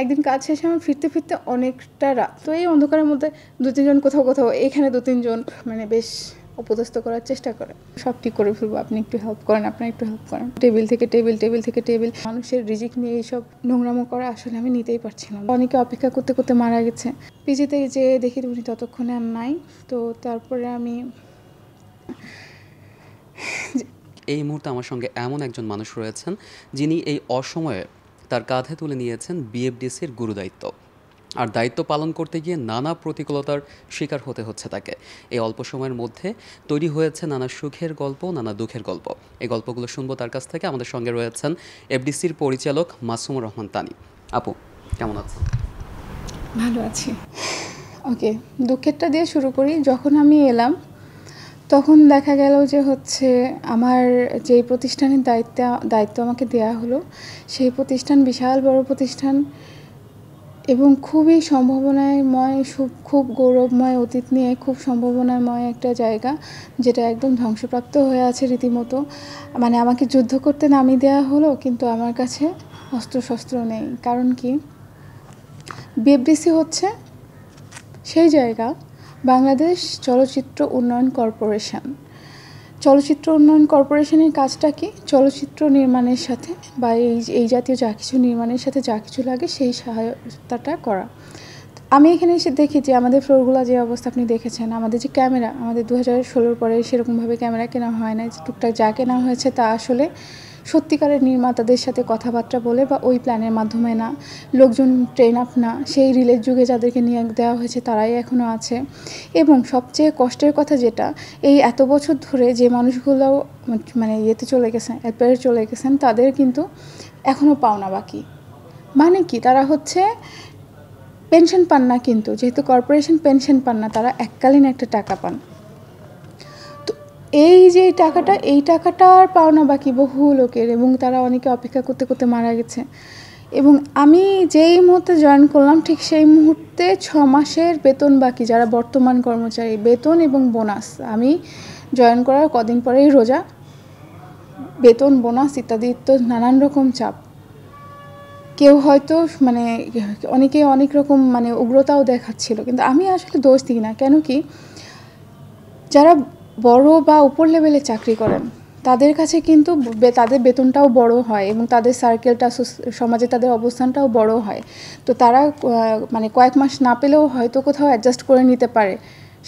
একদিন কাজ শেষে আমার ফিরতে ফিরতে অনেকটা রাত, তো এই অন্ধকারের মধ্যে 2-3 জন কোথাও কোথাও, এখানে 2-3 জন মানে বেশ অপদস্থ করার চেষ্টা করে। সব ঠিক করে ফেলবো, আপনি একটু হেল্প করেন, আপনার একটু হেল্প করেন। টেবিল থেকে টেবিল, মানুষের রিজিক নিয়ে এইসব নোংরামো করা আসলে আমি নিতেই পারছিলাম। অনেকে অপেক্ষা করতে করতে মারা গেছে। পিজিতে যে দেখি উনি ততক্ষণে আর নাই। তো তারপরে আমি এই মুহূর্তে আমার সঙ্গে এমন একজন মানুষ রয়েছেন যিনি এই অসময়ে তার কাঁধে তুলে নিয়েছেন বিএফডিসির গুরুদায়িত্ব, আর দায়িত্ব পালন করতে গিয়ে নানা প্রতিকূলতার শিকার হতে হচ্ছে তাকে। এই অল্প সময়ের মধ্যে তৈরি হয়েছে নানা সুখের গল্প, নানা দুঃখের গল্প। এই গল্পগুলো শুনবো তার কাছ থেকে। আমাদের সঙ্গে রয়েছেন এফডিসির পরিচালক মাসুমুর রহমান তানি। আপু, কেমন আছেন? ভালো আছি। ওকে, দুঃখেরটা দিয়ে শুরু করি। যখন আমি এলাম তখন দেখা গেল যে আমার যেই প্রতিষ্ঠানের দায়িত্ব আমাকে দেয়া হলো, সেই প্রতিষ্ঠান বিশাল বড় প্রতিষ্ঠান এবং খুবই সম্ভাবনাময়, খুব গৌরবময় অতীত নিয়ে খুব সম্ভাবনাময় একটা জায়গা, যেটা একদম ধ্বংসপ্রাপ্ত হয়ে আছে রীতিমতো। মানে আমাকে যুদ্ধ করতে নামিয়ে দেওয়া হলো, কিন্তু আমার কাছে অস্ত্রশস্ত্র নেই। কারণ কি, বিএফডিসি হচ্ছে সেই জায়গা, বাংলাদেশ চলচ্চিত্র উন্নয়ন কর্পোরেশন। চলচ্চিত্র উন্নয়ন কর্পোরেশনের কাজটা কি? চলচ্চিত্র নির্মাণের সাথে বা এই জাতীয় যা কিছু নির্মাণের সাথে যা কিছু লাগে সেই সহায়তাটা করা। আমি এখানে এসে দেখি যে আমাদের ফ্লোরগুলো যে অবস্থা আপনি দেখেছেন, আমাদের যে ক্যামেরা, আমাদের 2016 পরে সেরকমভাবে ক্যামেরা কেনা হয় না। টুকটাক যা কেনা হয়েছে তা আসলে সত্যিকারের নির্মাতাদের সাথে কথাবার্তা বলে বা ওই প্ল্যানের মাধ্যমে না, লোকজন ট্রেন আপ না, সেই রিলের যুগে যাদেরকে নিয়ে দেওয়া হয়েছে তারাই এখনও আছে। এবং সবচেয়ে কষ্টের কথা যেটা, এই এত বছর ধরে যে মানুষগুলো মানে ইয়েতে চলে গেছেন, অ্যাপেরে চলে গেছেন, তাদের কিন্তু এখনও পাওনা বাকি। মানে কি, তারা পেনশন পান না, কিন্তু যেহেতু কর্পোরেশন পেনশন পান না, তারা এককালীন একটা টাকা পান। তো এই যে এই টাকাটার পাওনা বাকি বহু লোকের, এবং তারা অনেকে অপেক্ষা করতে করতে মারা গেছে। এবং আমি যেই মুহূর্তে জয়েন করলাম, ঠিক সেই মুহূর্তে 6 মাসের বেতন বাকি, যারা বর্তমান কর্মচারী, বেতন এবং বোনাস। আমি জয়েন করার কদিন পরেই রোজা, বেতন বোনাস ইত্যাদি তো নানান রকম চাপ। কেউ হয়তো মানে অনেকে অনেক রকম মানে উগ্রতাও দেখাচ্ছিল, কিন্তু আমি আসলে দোষ দিই না। কেন কি, যারা বড় বা উপর লেভেলে চাকরি করেন তাদের কাছে কিন্তু তাদের বেতনটাও বড় হয় এবং তাদের সার্কেলটা, সমাজে তাদের অবস্থানটাও বড় হয়। তো তারা মানে কয়েক মাস না পেলেও হয়তো কোথাও অ্যাডজাস্ট করে নিতে পারে।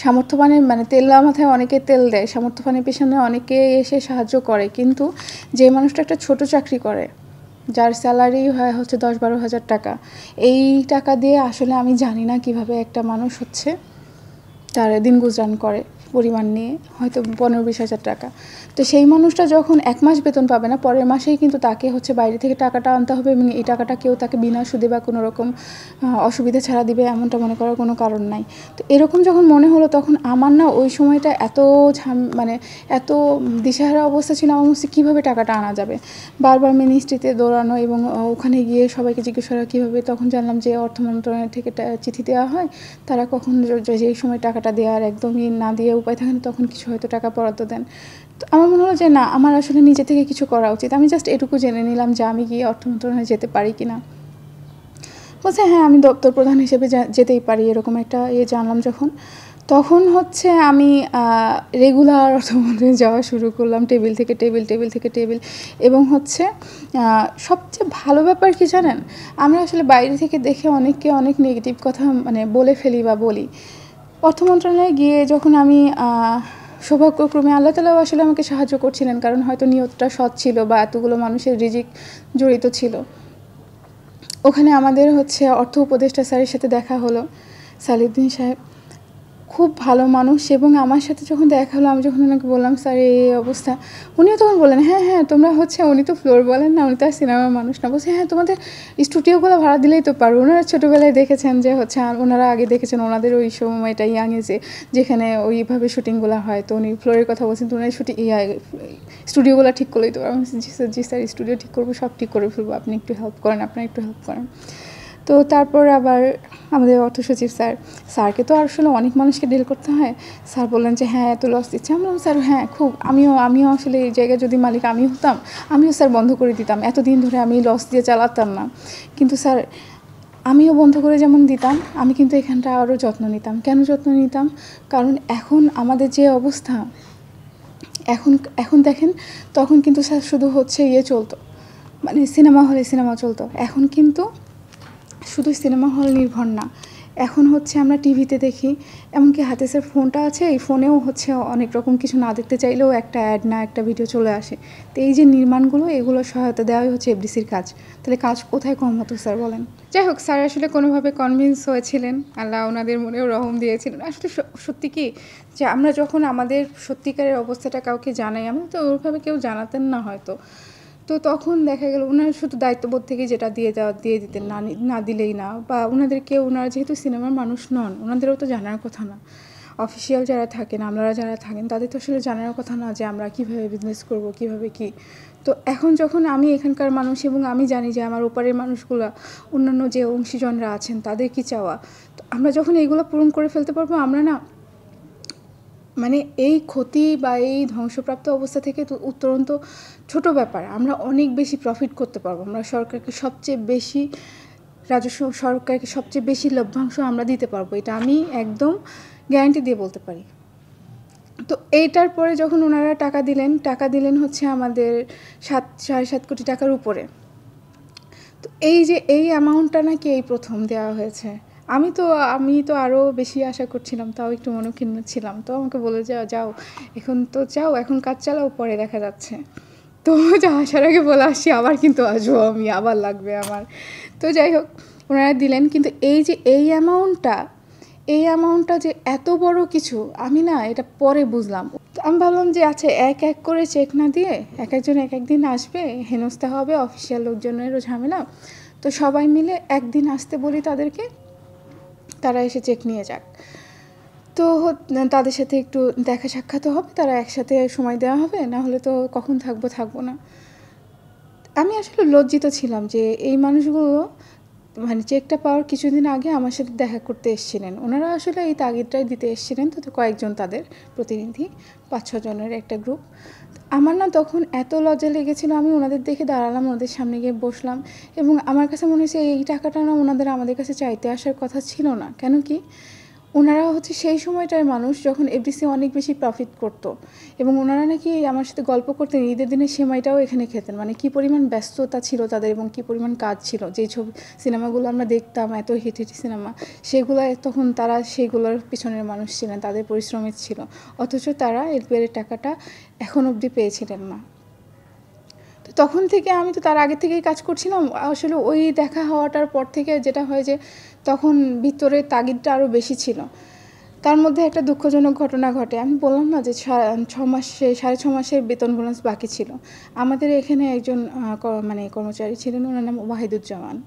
সামর্থ্যবানের মানে তেলা মাথায় অনেকে তেল দেয়, সামর্থ্যবানের পেছনে অনেকে এসে সাহায্য করে। কিন্তু যে মানুষটা একটা ছোট চাকরি করে, যার স্যালারি হয় 10-12 হাজার টাকা, এই টাকা দিয়ে আসলে আমি জানি না কিভাবে একটা মানুষ তার দিন গুজরান করে, পরিমাণ নিয়ে হয়তো 15-20 হাজার টাকা। তো সেই মানুষটা যখন 1 মাস বেতন পাবে না, পরের মাসেই কিন্তু তাকে বাইরে থেকে টাকাটা আনতে হবে, এবং এই টাকাটা কেউ তাকে বিনা সুদে বা কোনো রকম অসুবিধা ছাড়া দিবে এমনটা মনে করার কোনো কারণ নাই। তো এরকম যখন মনে হলো, তখন আমার না ওই সময়টা মানে এত দিশাহারা অবস্থা ছিল, আমার মনে কীভাবে টাকাটা আনা যাবে। বারবার মিনিস্ট্রিতে দৌড়ানো এবং ওখানে গিয়ে সবাইকে জিজ্ঞেস করা কীভাবে। তখন জানলাম যে অর্থ মন্ত্রণালয় থেকে চিঠি দেওয়া হয়, তারা কখন যেই সময় টাকাটা দেওয়ার একদমই না দিয়ে উপায় থাকে না, তখন কিছু হয়তো টাকা বরাদ্দ দেন। তো আমার মনে হলো যে না, আমার আসলে নিজে থেকে কিছু করা উচিত। আমি জাস্ট এটুকু জেনে নিলাম যে আমি গিয়ে অর্থ মন্ত্রণালয়ে যেতে পারি কি না। বলছে হ্যাঁ, আমি দপ্তর প্রধান হিসেবে যেতেই পারি, এরকম একটা জানলাম যখন। তখন আমি রেগুলার অর্থ মন্ত্রণালয়ে যাওয়া শুরু করলাম, টেবিল থেকে টেবিল। এবং সবচেয়ে ভালো ব্যাপার কি জানেন, আমরা আসলে বাইরে থেকে দেখে অনেককে অনেক নেগেটিভ কথা মানে বলে ফেলি বা বলি। অর্থ মন্ত্রণালয়ে গিয়ে যখন আমি সৌভাগ্যক্রমে আল্লাহ তাআলাও আসলে আমাকে সাহায্য করছিলেন, কারণ হয়তো নিয়তটা সৎ ছিল বা এতগুলো মানুষের রিজিক জড়িত ছিল। ওখানে আমাদের অর্থ উপদেষ্টা স্যারের সাথে দেখা হলো, সালিউদ্দিন সাহেব, খুব ভালো মানুষ। এবং আমার সাথে যখন দেখা হলো, আমি যখন ওনাকে বললাম স্যার এই অবস্থা, উনিও তখন বললেন হ্যাঁ তোমরা উনি তো ফ্লোর বলেন না, উনি তো আর সিনেমার মানুষ না। বলছে হ্যাঁ, তোমাদের স্টুডিওগুলো ভাড়া দিলেই তো পারো। ওনারা ছোটোবেলায় দেখেছেন যে ওনারা আগে দেখেছেন ওনাদের ওই সময়টা ইয়াং এজে যেখানে ওইভাবে শুটিংগুলো হয়। তো উনি ফ্লোরের কথা বলছেন, তো ওনার স্টুডিওগুলো ঠিক করলেই তো। আমি জি স্যার, স্টুডিও ঠিক করবো, সব ঠিক করে ফেলবো, আপনি একটু হেল্প করেন, আপনারা একটু হেল্প করেন। তো তারপর আবার আমাদের অর্থ সচিব স্যারকে তো আসলে অনেক মানুষকে ডিল করতে হয়। স্যার বললেন যে হ্যাঁ, এত লস দিচ্ছে। আমি বললাম স্যার হ্যাঁ খুব, আমিও আসলে এই জায়গায় যদি মালিক আমি হতাম, আমিও স্যার বন্ধ করে দিতাম, এতদিন ধরে আমি লস দিয়ে চালাতাম না। কিন্তু স্যার আমিও বন্ধ করে যেমন দিতাম, আমি কিন্তু এখানটা আরও যত্ন নিতাম। কেন যত্ন নিতাম? কারণ এখন আমাদের যে অবস্থা, এখন এখন দেখেন, তখন কিন্তু স্যার শুধু হচ্ছে ইয়ে চলতো, মানে সিনেমা হলে সিনেমা চলতো। এখন কিন্তু শুধু সিনেমা হল নির্ভর না, এখন হচ্ছে আমরা টিভিতে দেখি, এমনকি হাতে স্যার ফোনটা আছে, এই ফোনেও হচ্ছে অনেক রকম কিছু না দেখতে চাইলেও একটা অ্যাড না একটা ভিডিও চলে আসে। তো এই যে নির্মাণগুলো, এগুলো সহায়তা দেওয়াই হচ্ছে এফডিসির কাজ। তাহলে কাজ কোথায় কম হতো স্যার বলেন? যাই হোক, স্যার আসলে কোনোভাবে কনভিন্স হয়েছিলেন, আল্লাহ ওনাদের মনেও রহম দিয়েছিলেন। আসলে সত্যি কি, যে আমরা যখন আমাদের সত্যিকারের অবস্থাটা কাউকে জানাই, আমরা তো ওইভাবে কেউ জানাতেন না হয়তো, তো তখন দেখা গেল ওনারা শুধু দায়িত্ববোধ থেকে যেটা দিয়ে দিতেন, না দিলেই না, বা ওনাদেরকে, ওনারা যেহেতু সিনেমার মানুষ নন, ওনাদেরও তো জানার কথা না। অফিসিয়াল যারা থাকেন, আপনারা যারা থাকেন, তাদের তো আসলে জানার কথা না যে আমরা কীভাবে বিজনেস করব, কীভাবে কী। তো এখন যখন আমি এখানকার মানুষ এবং আমি জানি যে আমার ওপারের মানুষগুলো, অন্যান্য যে অংশীজনরা আছেন, তাদের কী চাওয়া, তো আমরা যখন এইগুলো পূরণ করে ফেলতে পারবো, আমরা না মানে এই ক্ষতি বা এই ধ্বংসপ্রাপ্ত অবস্থা থেকে তো উত্তরণ তো ছোটো ব্যাপার, আমরা অনেক বেশি প্রফিট করতে পারবো। আমরা সরকারকে সবচেয়ে বেশি রাজস্ব, সরকারকে সবচেয়ে বেশি লভ্যাংশ আমরা দিতে পারবো, এটা আমি একদম গ্যারান্টি দিয়ে বলতে পারি। তো এইটার পরে যখন ওনারা টাকা দিলেন হচ্ছে আমাদের 7.5 কোটি টাকার উপরে। তো এই যে এই অ্যামাউন্টটা নাকি এই প্রথম দেওয়া হয়েছে। আমি তো আরও বেশি আশা করছিলাম, তাও একটু মনক্ষুণ্ণ ছিলাম। তো আমাকে বলে যাও এখন তো যাও, এখন কাজ চালাও, পরে দেখা যাচ্ছে। তো আসার আগে বলে আসছি, আবার কিন্তু আসবো আমি, আবার লাগবে আমার। তো যাই হোক, ওনারা দিলেন, কিন্তু এই যে এই অ্যামাউন্টটা যে এত বড় কিছু, আমি না এটা পরে বুঝলাম। আমি ভাবলাম যে আচ্ছা, এক এক করে চেক না দিয়ে একজন এক একদিন আসবে, হেনস্থা হবে, অফিসিয়াল লোকজনেরও ঝামেলা, তো সবাই মিলে একদিন আসতে বলি তাদেরকে, তারা এসে চেক নিয়ে যাক। তো তাদের সাথে একটু দেখা সাক্ষাৎ হবে, তারা একসাথে সময় দেওয়া হবে, না হলে তো কখন থাকবো না। আমি আসলে লজ্জিত ছিলাম যে এই মানুষগুলো মানে চেকটা পাওয়ার কিছুদিন আগে আমার সাথে দেখা করতে এসেছিলেন। ওনারা আসলে এই তাগিদটাই দিতে এসেছিলেন, তো কয়েকজন তাদের প্রতিনিধি, 5-6 জনের একটা গ্রুপ। আমার না তখন এত লজ্জা লেগেছিল, আমি ওনাদের দেখে দাঁড়ালাম, ওনাদের সামনে গিয়ে বসলাম, এবং আমার কাছে মনে হয়েছে এই টাকাটা না আমাদের কাছে চাইতে আসার কথা ছিল না। কেন কি, ওনারা হচ্ছে সেই সময়টার মানুষ যখন এফডিসি অনেক বেশি প্রফিট করতো, এবং ওনারা নাকি আমার সাথে গল্প করতেন, ঈদের দিনে সেমাইটাও এখানে খেতেন। মানে কী পরিমাণ ব্যস্ততা ছিল তাদের এবং কী পরিমাণ কাজ ছিল। যেই সিনেমাগুলো আমরা দেখতাম, এত হিট সিনেমা, সেগুলো তখন তারা সেইগুলোর পিছনের মানুষ ছিলেন, তাদের পরিশ্রমের ছিল, অথচ তারা এর টাকাটা এখন অবধি পেয়েছিলেন না। তো তখন থেকে আমি তো তার আগে থেকেই কাজ করছিলাম। আসলে ওই দেখা হওয়াটার পর থেকে যেটা হয় যে তখন ভিতরে তাগিদটা আরও বেশি ছিল। তার মধ্যে একটা দুঃখজনক ঘটনা ঘটে। আমি বললাম না যে 6.5 মাসের বেতন বোনাস বাকি ছিল। আমাদের এখানে একজন মানে কর্মচারী ছিলেন, ওনার নাম ওয়াহিদুজ্জামান।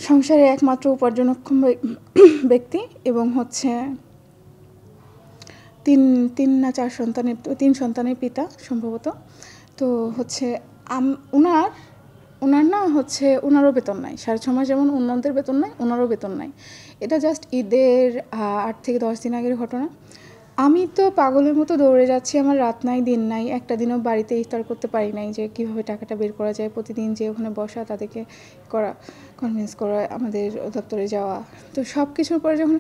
সংসারে একমাত্র উপার্জনক্ষম ব্যক্তি, এবং হচ্ছে 3 সন্তানের পিতা সম্ভবত। তো হচ্ছে ওনার না হচ্ছে ওনারও বেতন নাই, 6.5 মাস যেমন অন্যদের বেতন নাই, ওনারও বেতন নাই। এটা জাস্ট ঈদের 8 থেকে 10 দিন আগের ঘটনা। আমি তো পাগলের মতো দৌড়ে যাচ্ছি, আমার রাত নাই দিন নাই, একটা দিনও বাড়িতে ইফতার করতে পারি নাই যে কীভাবে টাকাটা বের করা যায়। প্রতিদিন যে ওখানে বসা, তাদেরকে কনভিন্স করা, আমাদের দপ্তরে যাওয়া, তো সব কিছুর পরে যখন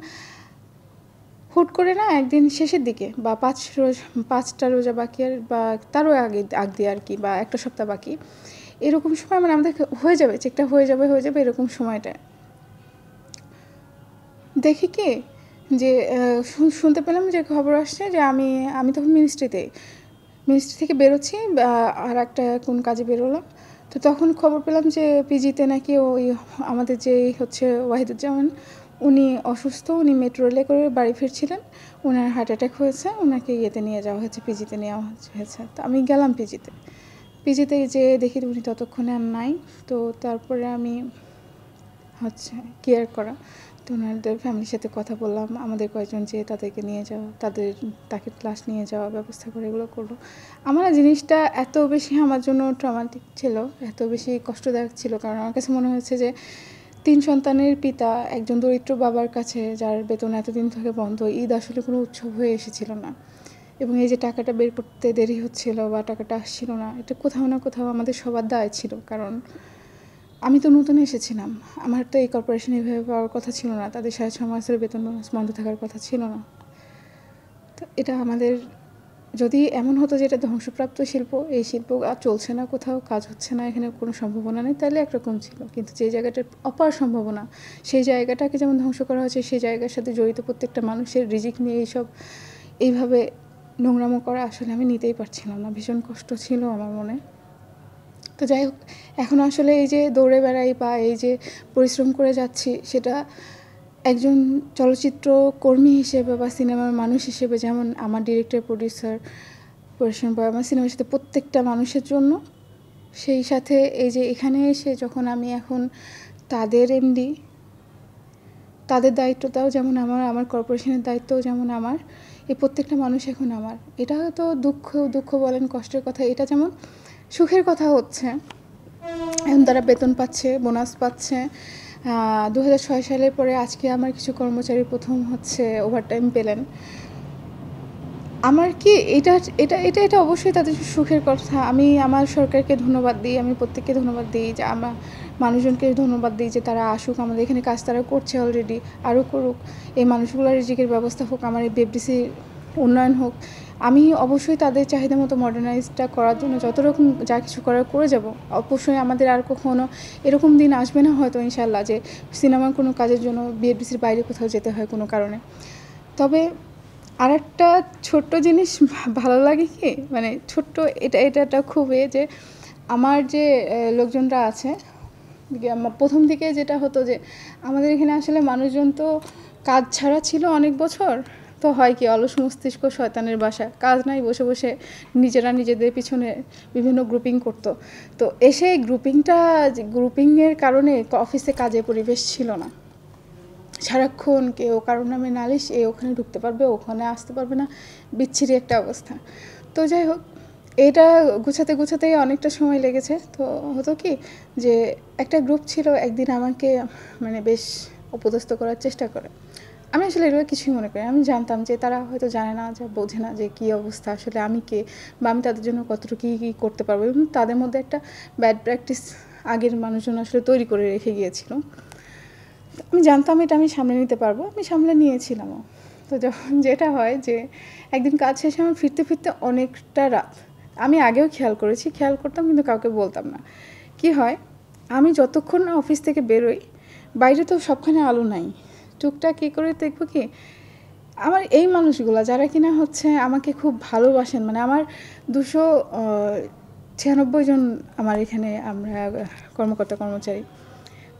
হুট করে না একদিন শেষের দিকে, বা 5টা রোজা বাকি, আর বা তারও আগ দিয়ে আর কি, বা একটা সপ্তাহ বাকি, এরকম সময় মানে আমাদের হয়ে যাবে চেকটা, হয়ে যাবে এরকম সময়টায় দেখি কি যে শুনতে পেলাম যে খবর আসছে যে আমি তখন মিনিস্ট্রি থেকে বেরোচ্ছি, আর একটা কোন কাজে বেরোলাম। তো তখন খবর পেলাম যে পিজিতে নাকি ওই আমাদের যে হচ্ছে ওয়াহিদুজ্জামান, উনি অসুস্থ, উনি মেট্রো রেলে করে বাড়ি ফিরছিলেন, ওনার হার্ট অ্যাটাক হয়েছে, ওনাকে ইয়েতে নিয়ে যাওয়া হয়েছে, পিজিতে নেওয়া হয়েছে। তো আমি গেলাম পিজিতে যেয়ে দেখি উনি ততক্ষণে আর নাই। তো তারপরে আমি হচ্ছে কেয়ার করা, তো ওনাদের ফ্যামিলির সাথে কথা বললাম, আমাদের কয়েকজন যেয়ে তাদেরকে নিয়ে যাওয়া, তাকে ক্লাস নিয়ে যাওয়া ব্যবস্থা করে এগুলো করলো। আমার জিনিসটা এত বেশি আমার জন্য ট্রমাটিক ছিল, এত বেশি কষ্টদায়ক ছিল, কারণ আমার কাছে মনে হয়েছে যে 3 সন্তানের পিতা, একজন দরিদ্র বাবার কাছে যার বেতন এতদিন থেকে বন্ধ, ঈদ আসলে কোনো উৎসব হয়ে এসেছিল না, এবং এই যে টাকাটা বের করতে দেরি হচ্ছিল বা টাকাটা আসছিল না, এটা কোথাও না কোথাও আমাদের সবার দায় ছিল। কারণ আমি তো নতুন এসেছিলাম, আমার তো এই কর্পোরেশনে এভাবে পাওয়ার কথা ছিল না, তাদের 6.5 মাসের বেতন বোনাস বন্ধ থাকার কথা ছিল না। তো এটা আমাদের, যদি এমন হতো যে এটা ধ্বংসপ্রাপ্ত শিল্প, এই শিল্প আর চলছে না, কোথাও কাজ হচ্ছে না, এখানে কোনো সম্ভাবনা নেই, তাহলে একরকম ছিল। কিন্তু যে জায়গাটার অপার সম্ভাবনা, সেই জায়গাটাকে যেমন ধ্বংস করা হয়েছে, সেই জায়গার সাথে জড়িত প্রত্যেকটা মানুষের রিজিক নিয়ে এইভাবে নোংরামো করা আসলে আমি নিতেই পারছিলাম না। ভীষণ কষ্ট ছিল আমার মনে। তো যাই হোক, এখন আসলে এই যে দৌড়ে বেড়াই বা এই যে পরিশ্রম করে যাচ্ছি, সেটা একজন চলচ্চিত্র কর্মী হিসেবে বা সিনেমার মানুষ হিসেবে, যেমন আমার ডিরেক্টর, প্রডিউসার, পরিশ্রম করে আমার সিনেমার সাথে প্রত্যেকটা মানুষের জন্য, সেই সাথে এই যে এখানে এসে যখন আমি এখন তাদের এমডি, তাদের দায়িত্বটাও যেমন আমার কর্পোরেশনের দায়িত্বও যেমন আমার, এই প্রত্যেকটা মানুষ এখন আমার। এটা তো দুঃখ বলেন, কষ্টের কথা। এটা যেমন সুখের কথা হচ্ছে, এখন তারা বেতন পাচ্ছে, বোনাস পাচ্ছে। 2006 সালের পরে আজকে আমার কিছু কর্মচারী প্রথম হচ্ছে ওভারটাইম পেলেন। আমার কি এটা এটা এটা এটা অবশ্যই তাদের সুখের কথা। আমি আমার সরকারকে ধন্যবাদ দিই, আমি প্রত্যেককে ধন্যবাদ দিই, যে আমার মানুষজনকে ধন্যবাদ দিই যে তারা আসুক, আমাদের এখানে কাজ তারা করছে অলরেডি, আরও করুক, এই মানুষগুলোর রিজিকের ব্যবস্থা হোক, আমার এই বিএফডিসি উন্নয়ন হোক। আমি অবশ্যই তাদের চাহিদা মতো মডার্নাইজটা করার জন্য যত রকম যা কিছু করার করে যাব। অবশ্যই আমাদের আর কখনো এরকম দিন আসবে না হয়তো ইনশাল্লাহ, যে সিনেমার কোনো কাজের জন্য বিএফডিসির বাইরে কোথাও যেতে হয় কোনো কারণে। তবে আরেকটা ছোট্ট জিনিস ভালো লাগে কি, মানে ছোট্ট, এটা খুবই, যে আমার যে লোকজনরা আছে, প্রথম দিকে যেটা হতো যে আমাদের এখানে আসলে মানুষজন তো কাজ ছাড়া ছিল অনেক বছর। তো হয় কি, অলস মস্তিষ্ক শয়তানের বাসা, কাজ নাই, বসে বসে নিজেরা নিজেদের পিছনে বিভিন্ন গ্রুপিং করতো। তো এসে গ্রুপিংয়ের কারণে অফিসে কাজের পরিবেশ ছিল না। সারাক্ষণ কেউ কারোর নামে নালিশ, ওখানে ঢুকতে পারবে, ওখানে আসতে পারবে না, বিচ্ছিরি একটা অবস্থা। তো যাই হোক, এটা গুছাতেই অনেকটা সময় লেগেছে। তো হতো কি, যে একটা গ্রুপ ছিল, একদিন আমাকে মানে বেশ অপদস্থ করার চেষ্টা করে। আমি আসলে এগুলো কিছুই মনে করি, আমি জানতাম যে তারা হয়তো জানে না, যে বোঝে না যে কী অবস্থা, আসলে আমি কে, বা আমি তাদের জন্য কতটুকু কী করতে পারবো, এবং তাদের মধ্যে একটা ব্যাড প্র্যাকটিস আগের মানুষজন আসলে তৈরি করে রেখে গিয়েছিল। আমি জানতাম এটা আমি সামলে নিতে পারবো, আমি সামলে নিয়েছিলামও। তো যখন যেটা হয়, যে একদিন কাজ শেষে আমার ফিরতে অনেকটা রাত। আমি আগেও খেয়াল করতাম, কিন্তু কাউকে বলতাম না। কি হয়, আমি যতক্ষণ না অফিস থেকে বেরোই, বাইরে তো সবখানে আলো নাই, টুকটাক কী করে দেখবো কি, আমার এই মানুষগুলো যারা কিনা হচ্ছে আমাকে খুব ভালোবাসেন, মানে আমার 296 জন আমার এখানে আমরা কর্মচারী,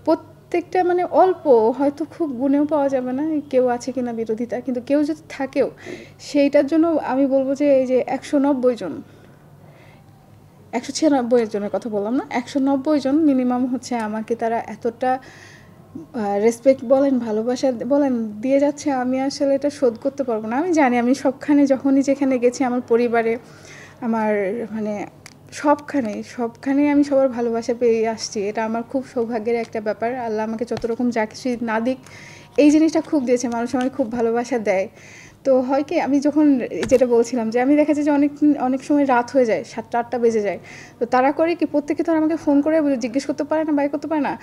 প্রত্যেকটা মানে অল্প, হয়তো খুব গুণেও পাওয়া যাবে না, কেউ আছে কিনা বিরোধিতা, কিন্তু কেউ যদি থাকেও, সেইটার জন্য আমি বলবো যে এই যে 190 জন, 196 জনের কথা বললাম না, 190 জন মিনিমাম হচ্ছে আমাকে তারা এতটা রেসপেক্ট বলেন, ভালোবাসা বলেন দিয়ে যাচ্ছে, আমি আসলে এটা শোধ করতে পারবো না। আমি জানি আমি সবখানে, যখনই যেখানে গেছি, আমার পরিবারে, আমার মানে সবখানে আমি সবার ভালোবাসা পেয়ে আসছি। এটা আমার খুব সৌভাগ্যের একটা ব্যাপার। আল্লাহ আমাকে যত রকম যা কিছুই না দিক, এই জিনিসটা খুব দিয়েছে, মানুষ আমাকে খুব ভালোবাসা দেয়। তো হয় কি, আমি যখন যেটা বলছিলাম, যে আমি দেখা যায় যে অনেক সময় রাত হয়ে যায়, 7টা-8টা বেজে যায়। তো তারা করে কি, প্রত্যেকে তো আমাকে ফোন করে জিজ্ঞেস করতে পারে না, বাই করতে পারে না,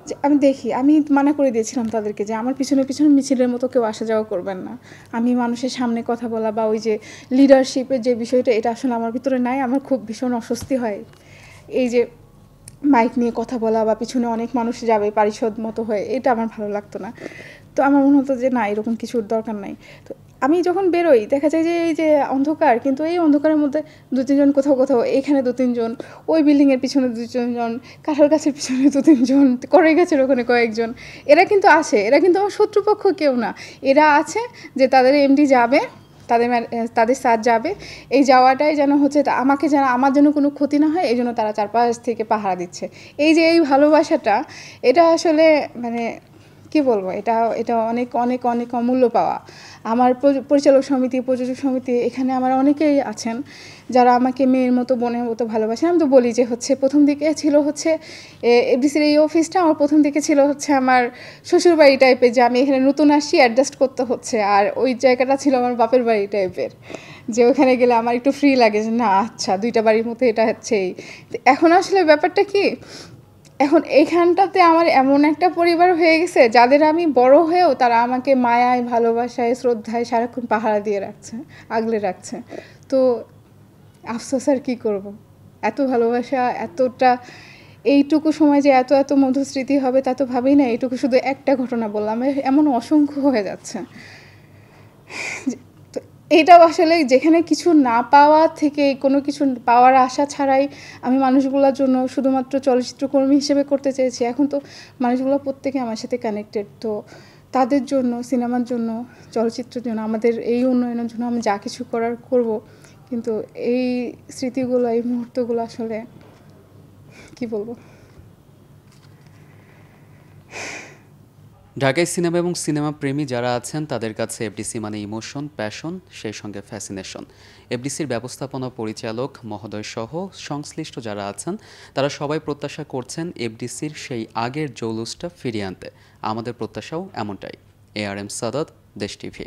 যে আমি দেখি, আমি মানা করে দিয়েছিলাম তাদেরকে, যে আমার পিছনে মিছিলের মতো কেউ আসা যাওয়া করবেন না। আমি মানুষের সামনে কথা বলা বা ওই যে লিডারশিপের যে বিষয়টা, এটা আসলে আমার ভিতরে নাই। আমার খুব ভীষণ অস্বস্তি হয় এই যে মাইক নিয়ে কথা বলা, বা পিছনে অনেক মানুষ যাবে পারিষদ মতো হয়ে, এটা আমার ভালো লাগতো না। তো আমার মনে হতো যে না, এরকম কিছুর দরকার নাই। তো আমি যখন বেরোই, দেখা যায় যে এই যে অন্ধকার, কিন্তু এই অন্ধকারের মধ্যে 2-3 জন কোথাও, এখানে 2-3 জন, ওই বিল্ডিংয়ের পিছনে 2-3 জন, কাঁঠাল গাছের পিছনে 2-3 জন, কড়াই গাছের ওখানে কয়েকজন, এরা কিন্তু আসে, এরা কিন্তু আমার শত্রুপক্ষ কেউ না। এরা আছে যে তাদের এমডি যাবে, তাদের স্যার যাবে, এই যাওয়াটাই যেন হচ্ছে আমাকে, যেন আমার জন্য কোনো ক্ষতি না হয়, এই জন্য তারা চারপাশ থেকে পাহারা দিচ্ছে। এই যে এই ভালোবাসাটা, এটা আসলে মানে কী বলবো, এটা অনেক অমূল্য পাওয়া। আমার পরিচালক সমিতি, প্রযোজক সমিতি, এখানে আমার অনেকেই আছেন যারা আমাকে মেয়ের মতো, বোনের মতো ভালোবাসেন। আমি তো বলি যে হচ্ছে প্রথম দিকে ছিল হচ্ছে এফডিসির এই অফিসটা, আমার প্রথম দিকে ছিল হচ্ছে আমার শ্বশুরবাড়ি টাইপের, যে আমি এখানে নতুন আসছি, অ্যাডজাস্ট করতে হচ্ছে। আর ওই জায়গাটা ছিল আমার বাপের বাড়ি টাইপের, যে ওখানে গেলে আমার একটু ফ্রি লাগে, যে না আচ্ছা 2টা বাড়ির মধ্যে এটা হচ্ছেই। এখন আসলে ব্যাপারটা কি, এখন এইখানটাতে আমার এমন একটা পরিবার হয়ে গেছে যাদের আমি বড় হয়েও তারা আমাকে মায়ায়, ভালোবাসায়, শ্রদ্ধায় সারাক্ষণ পাহারা দিয়ে রাখছে, আগলে রাখছে। তো আফসোস আর কী করব, এত ভালোবাসা, এতটা, এইটুকু সময় যে এত এত মধুর স্মৃতি হবে তা তো ভাবেই না। এইটুকু শুধু একটা ঘটনা বললাম, এমন অসংখ্য হয়ে যাচ্ছে। তো এইটাও আসলে যেখানে কিছু না পাওয়া থেকে, কোনো কিছু পাওয়ার আশা ছাড়াই আমি মানুষগুলোর জন্য শুধুমাত্র চলচ্চিত্রকর্মী হিসেবে করতে চেয়েছি। এখন তো মানুষগুলো প্রত্যেকে আমার সাথে কানেক্টেড। তো তাদের জন্য, সিনেমার জন্য, চলচ্চিত্রের জন্য, আমাদের এই উন্নয়নের জন্য আমি যা কিছু করার করব। কিন্তু এই স্মৃতিগুলো, এই মুহূর্তগুলো আসলে কি বলবো। ঢাকায় সিনেমা এবং সিনেমা প্রেমী যারা আছেন তাদের কাছে এফডিসি মানে ইমোশন, প্যাশন, সেই সঙ্গে ফ্যাসিনেশন। এফডিসির ব্যবস্থাপনা পরিচালক মহোদয় সহ সংশ্লিষ্ট যারা আছেন তারা সবাই প্রত্যাশা করছেন এফডিসির সেই আগের জৌলুসটা ফিরিয়ে আনতে। আমাদের প্রত্যাশাও এমনটাই। ARM সাদাত, দেশ টিভি।